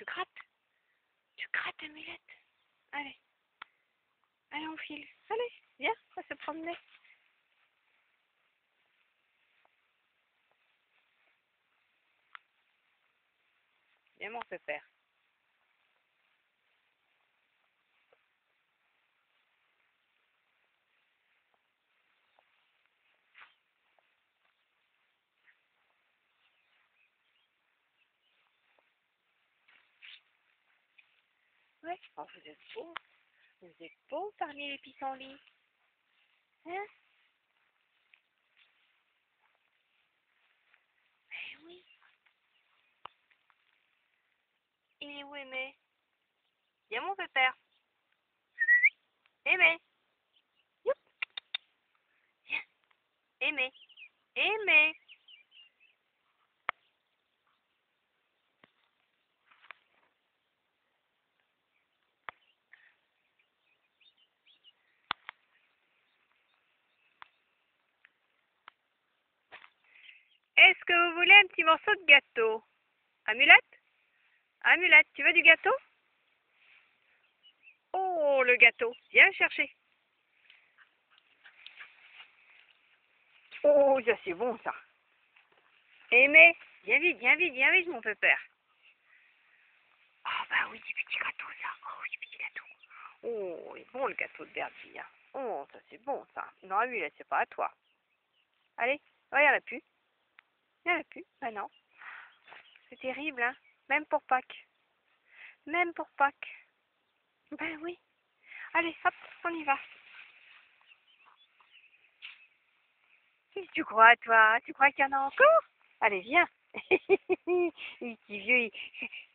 Tu grattes? Tu grattes, Amulette? Allez. Allez, on file. Allez, viens, on va se promener. Viens, mon pépère. Ouais, oh, vous êtes beaux. Vous êtes beaux parmi les pissenlits. Hein? Eh oui. Il est où, Aimé? Viens, mon pépère. Aimé. Youp. Viens. Aimé. Aimé. Est-ce que vous voulez un petit morceau de gâteau? Amulette? Amulette, tu veux du gâteau? Oh, le gâteau. Viens le chercher. Oh, ça c'est bon, ça. Aimé, viens vite, mon pépère. Ah, bah oui, des petits gâteaux, ça. Oh, des petits gâteaux. Oh, il est bon, le gâteau de Berdie, hein. Oh, ça c'est bon, ça. Non, Amulette, c'est pas à toi. Allez, regarde la pu. Il n'y en a plus. Bah non. C'est terrible, hein. Même pour Pâques. Même pour Pâques. Ben oui. Allez, hop, on y va. Qu'est-ce que tu crois, toi? Tu crois qu'il y en a encore? Allez, viens. Le petit vieux,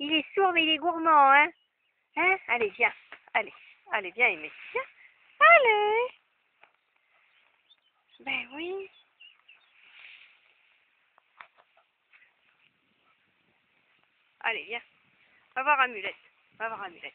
il est sourd, mais il est gourmand, hein? Hein? Allez, viens. Allez, allez, viens, Aimé. Viens. Allez. Ben oui. Allez, viens. Va voir Amulette. Va voir Amulette.